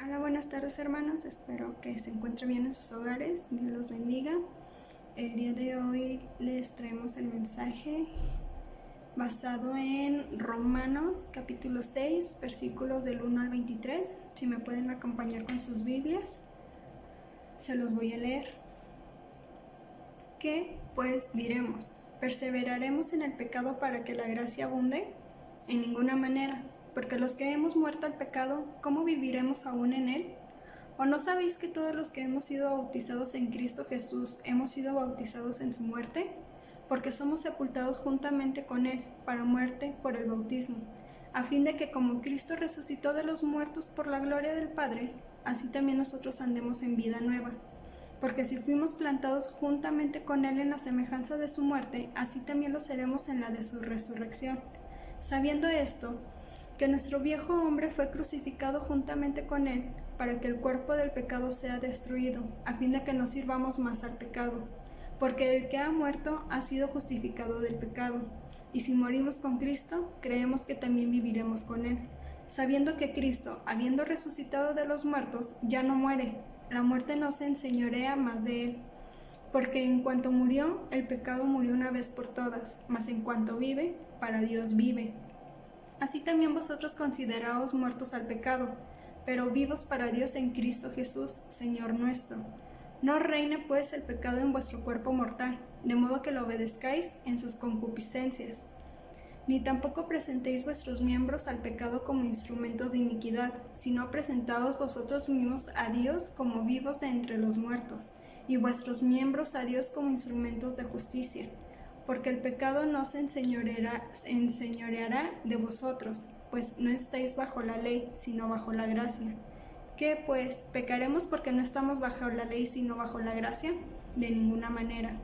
Hola, buenas tardes hermanos, espero que se encuentren bien en sus hogares, Dios los bendiga. El día de hoy les traemos el mensaje basado en Romanos capítulo 6, versículos del 1 al 23. Si me pueden acompañar con sus Biblias, se los voy a leer. ¿Qué pues diremos? ¿Perseveraremos en el pecado para que la gracia abunde? En ninguna manera, porque los que hemos muerto al pecado, ¿cómo viviremos aún en él? ¿O no sabéis que todos los que hemos sido bautizados en Cristo Jesús hemos sido bautizados en su muerte? Porque somos sepultados juntamente con él para muerte por el bautismo, a fin de que como Cristo resucitó de los muertos por la gloria del Padre, así también nosotros andemos en vida nueva. Porque si fuimos plantados juntamente con él en la semejanza de su muerte, así también lo seremos en la de su resurrección. Sabiendo esto, que nuestro viejo hombre fue crucificado juntamente con él, para que el cuerpo del pecado sea destruido, a fin de que no sirvamos más al pecado. Porque el que ha muerto ha sido justificado del pecado. Y si morimos con Cristo, creemos que también viviremos con él, sabiendo que Cristo, habiendo resucitado de los muertos, ya no muere. La muerte no se enseñorea más de él. Porque en cuanto murió, el pecado murió una vez por todas, mas en cuanto vive, para Dios vive. Así también vosotros consideraos muertos al pecado, pero vivos para Dios en Cristo Jesús, Señor nuestro. No reine pues el pecado en vuestro cuerpo mortal, de modo que lo obedezcáis en sus concupiscencias. Ni tampoco presentéis vuestros miembros al pecado como instrumentos de iniquidad, sino presentaos vosotros mismos a Dios como vivos de entre los muertos, y vuestros miembros a Dios como instrumentos de justicia. Porque el pecado no se enseñoreará de vosotros, pues no estáis bajo la ley, sino bajo la gracia. ¿Qué pues? ¿Pecaremos porque no estamos bajo la ley, sino bajo la gracia? De ninguna manera.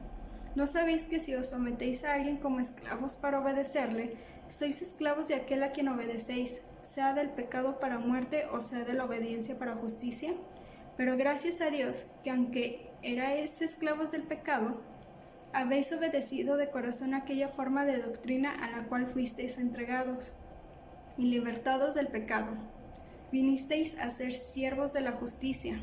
¿No sabéis que si os sometéis a alguien como esclavos para obedecerle, sois esclavos de aquel a quien obedecéis, sea del pecado para muerte o sea de la obediencia para justicia? Pero gracias a Dios, que aunque erais esclavos del pecado, habéis obedecido de corazón aquella forma de doctrina a la cual fuisteis entregados, y libertados del pecado, vinisteis a ser siervos de la justicia.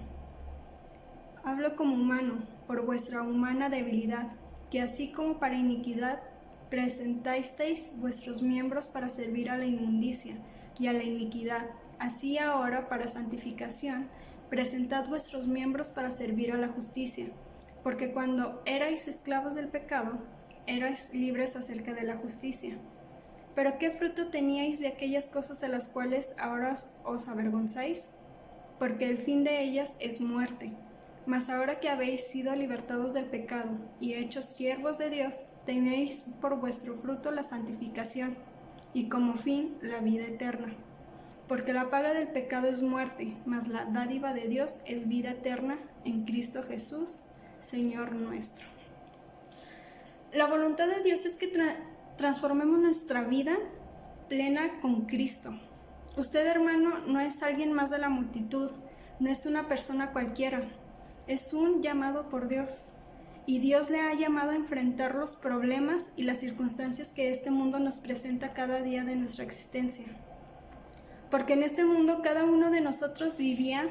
Hablo como humano, por vuestra humana debilidad, que así como para iniquidad presentasteis vuestros miembros para servir a la inmundicia y a la iniquidad, así ahora para santificación presentad vuestros miembros para servir a la justicia, porque cuando erais esclavos del pecado, erais libres acerca de la justicia. Pero ¿qué fruto teníais de aquellas cosas de las cuales ahora os avergonzáis? Porque el fin de ellas es muerte. Mas ahora que habéis sido libertados del pecado y hechos siervos de Dios, tenéis por vuestro fruto la santificación, y como fin la vida eterna. Porque la paga del pecado es muerte, mas la dádiva de Dios es vida eterna en Cristo Jesús, Señor nuestro. La voluntad de Dios es que transformemos nuestra vida plena con Cristo. Usted, hermano, no es alguien más de la multitud, no es una persona cualquiera. Es un llamado por Dios, y Dios le ha llamado a enfrentar los problemas y las circunstancias que este mundo nos presenta cada día de nuestra existencia. Porque en este mundo cada uno de nosotros vivía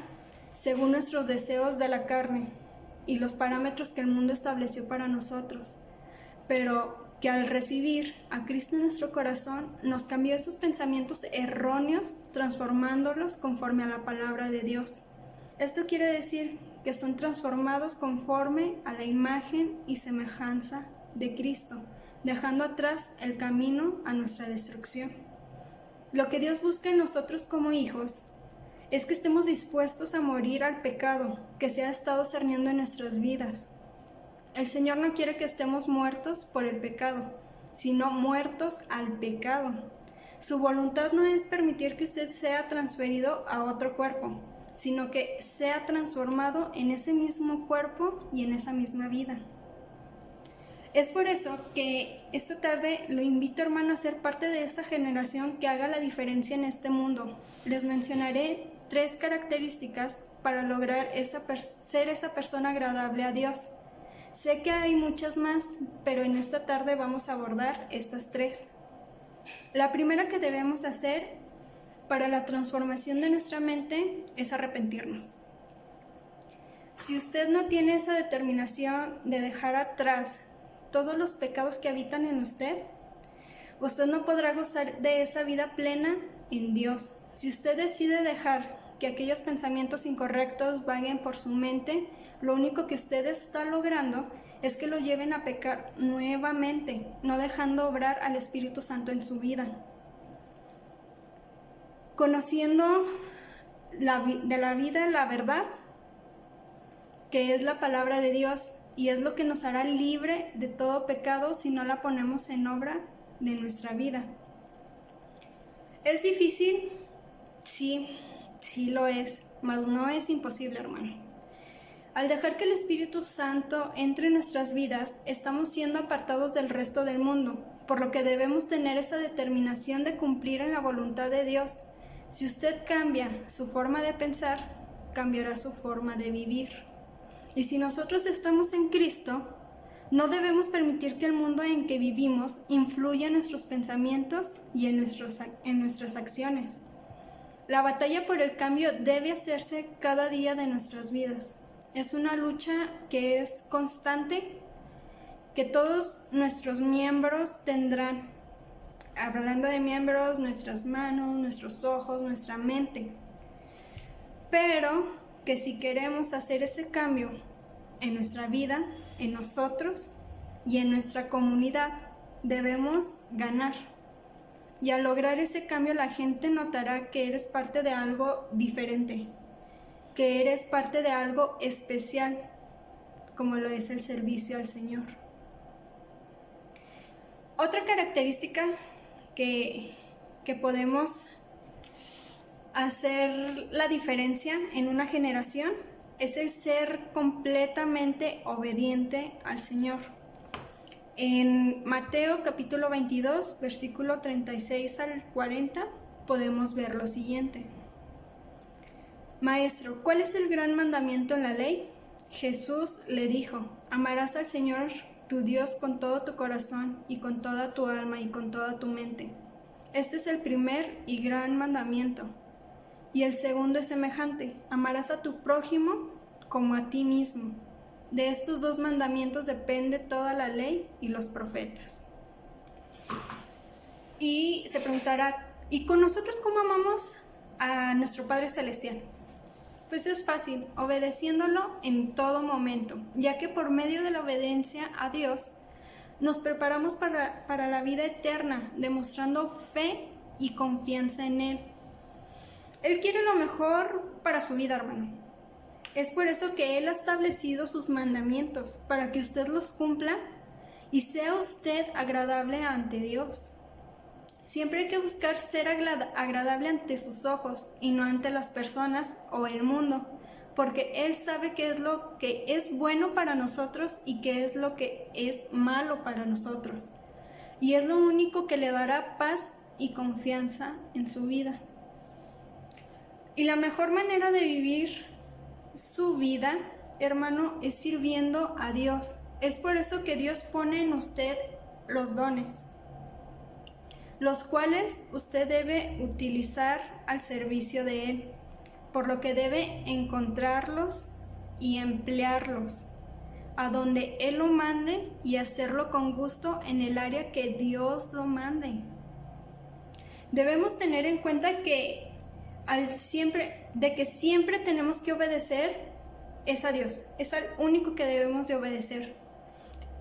según nuestros deseos de la carne y los parámetros que el mundo estableció para nosotros, pero que al recibir a Cristo en nuestro corazón nos cambió esos pensamientos erróneos, transformándolos conforme a la palabra de Dios. Esto quiere decir que son transformados conforme a la imagen y semejanza de Cristo, dejando atrás el camino a nuestra destrucción. Lo que Dios busca en nosotros como hijos es que estemos dispuestos a morir al pecado que se ha estado cerniendo en nuestras vidas. El Señor no quiere que estemos muertos por el pecado, sino muertos al pecado. Su voluntad no es permitir que usted sea transferido a otro cuerpo, sino que sea transformado en ese mismo cuerpo y en esa misma vida. Es por eso que esta tarde lo invito, hermano, a ser parte de esta generación que haga la diferencia en este mundo. Les mencionaré 3 características para lograr ser esa persona agradable a Dios. Sé que hay muchas más, pero en esta tarde vamos a abordar estas 3. La primera que debemos hacer para la transformación de nuestra mente es arrepentirnos. Si usted no tiene esa determinación de dejar atrás todos los pecados que habitan en usted no podrá gozar de esa vida plena en Dios. Si usted decide dejar que aquellos pensamientos incorrectos vaguen por su mente, lo único que usted está logrando es que lo lleven a pecar nuevamente, no dejando obrar al Espíritu Santo en su vida. Conociendo de la vida la verdad, que es la palabra de Dios, y es lo que nos hará libre de todo pecado si no la ponemos en obra de nuestra vida. ¿Es difícil? Sí lo es, mas no es imposible, hermano. Al dejar que el Espíritu Santo entre en nuestras vidas, estamos siendo apartados del resto del mundo, por lo que debemos tener esa determinación de cumplir en la voluntad de Dios. Si usted cambia su forma de pensar, cambiará su forma de vivir. Y si nosotros estamos en Cristo, no debemos permitir que el mundo en que vivimos influya en nuestros pensamientos y en nuestras acciones. La batalla por el cambio debe hacerse cada día de nuestras vidas. Es una lucha que es constante, que todos nuestros miembros tendrán. Hablando de miembros, nuestras manos, nuestros ojos, nuestra mente. Pero que si queremos hacer ese cambio en nuestra vida, en nosotros y en nuestra comunidad, debemos ganar. Y al lograr ese cambio, la gente notará que eres parte de algo diferente, que eres parte de algo especial, como lo es el servicio al Señor. Otra característica que podemos hacer la diferencia en una generación es el ser completamente obediente al Señor. En Mateo capítulo 22, versículo 36 al 40, podemos ver lo siguiente. Maestro, ¿cuál es el gran mandamiento en la ley? Jesús le dijo, amarás al Señor tu Dios con todo tu corazón y con toda tu alma y con toda tu mente. Este es el primer y gran mandamiento. Y el segundo es semejante, amarás a tu prójimo como a ti mismo. De estos dos mandamientos depende toda la ley y los profetas. Y se preguntará, ¿y con nosotros cómo amamos a nuestro Padre Celestial? Pues es fácil, obedeciéndolo en todo momento, ya que por medio de la obediencia a Dios nos preparamos para la vida eterna, demostrando fe y confianza en Él. Él quiere lo mejor para su vida, hermano. Es por eso que Él ha establecido sus mandamientos, para que usted los cumpla y sea usted agradable ante Dios. Siempre hay que buscar ser agradable ante sus ojos y no ante las personas o el mundo, porque Él sabe qué es lo que es bueno para nosotros y qué es lo que es malo para nosotros. Y es lo único que le dará paz y confianza en su vida. Y la mejor manera de vivir su vida, hermano, es sirviendo a Dios. Es por eso que Dios pone en usted los dones, los cuales usted debe utilizar al servicio de Él, por lo que debe encontrarlos y emplearlos a donde Él lo mande y hacerlo con gusto en el área que Dios lo mande. Debemos tener en cuenta que siempre tenemos que obedecer es a Dios, es al único que debemos de obedecer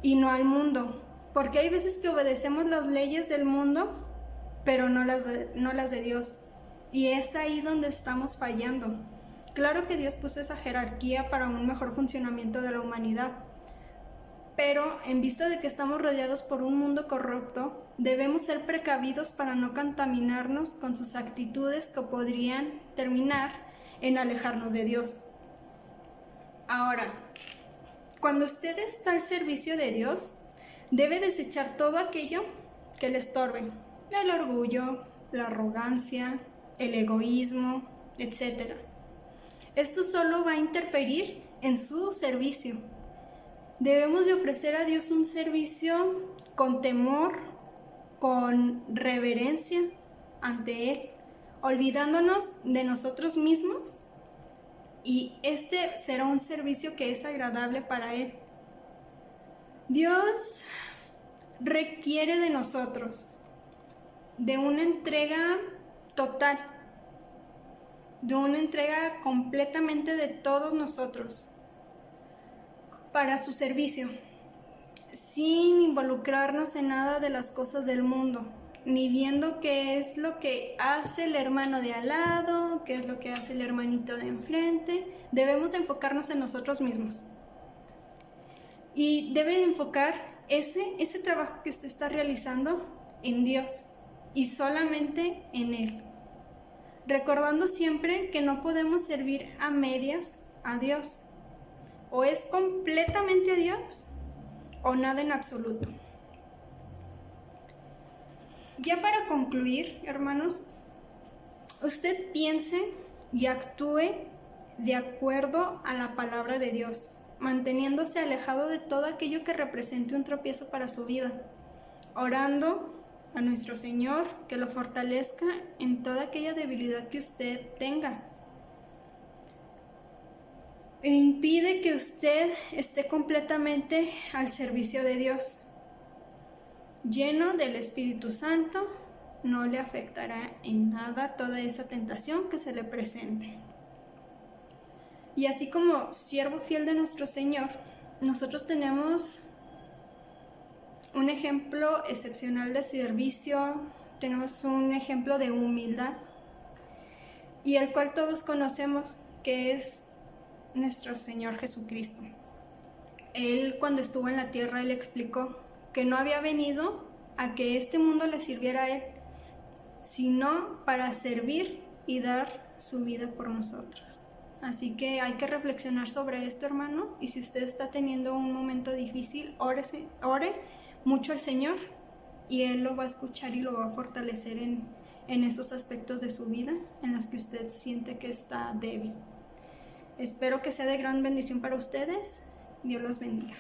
y no al mundo, porque hay veces que obedecemos las leyes del mundo pero no las de Dios, y es ahí donde estamos fallando. Claro que Dios puso esa jerarquía para un mejor funcionamiento de la humanidad, pero en vista de que estamos rodeados por un mundo corrupto, debemos ser precavidos para no contaminarnos con sus actitudes que podrían terminar en alejarnos de Dios. Ahora, cuando usted está al servicio de Dios, debe desechar todo aquello que le estorbe, el orgullo, la arrogancia, el egoísmo, etc. Esto solo va a interferir en su servicio. Debemos de ofrecer a Dios un servicio con temor, con reverencia ante Él, olvidándonos de nosotros mismos, y este será un servicio que es agradable para Él. Dios requiere de nosotros, de una entrega total, de una entrega completamente de todos nosotros para su servicio, sin involucrarnos en nada de las cosas del mundo, ni viendo qué es lo que hace el hermano de al lado, qué es lo que hace el hermanito de enfrente. Debemos enfocarnos en nosotros mismos. Y debe enfocar ese trabajo que usted está realizando en Dios y solamente en Él. Recordando siempre que no podemos servir a medias a Dios. O es completamente a Dios o nada en absoluto. Ya para concluir, hermanos, usted piense y actúe de acuerdo a la palabra de Dios, manteniéndose alejado de todo aquello que represente un tropiezo para su vida, orando a nuestro Señor que lo fortalezca en toda aquella debilidad que usted tenga. E impide que usted esté completamente al servicio de Dios. Lleno del Espíritu Santo, no le afectará en nada toda esa tentación que se le presente. Y así como siervo fiel de nuestro Señor, nosotros tenemos un ejemplo excepcional de servicio, tenemos un ejemplo de humildad, y el cual todos conocemos, que es nuestro Señor Jesucristo. Él, cuando estuvo en la tierra, Él explicó que no había venido a que este mundo le sirviera a Él, sino para servir y dar su vida por nosotros. Así que hay que reflexionar sobre esto, hermano, y si usted está teniendo un momento difícil, ore mucho al Señor y Él lo va a escuchar y lo va a fortalecer en esos aspectos de su vida en los que usted siente que está débil. Espero que sea de gran bendición para ustedes. Dios los bendiga.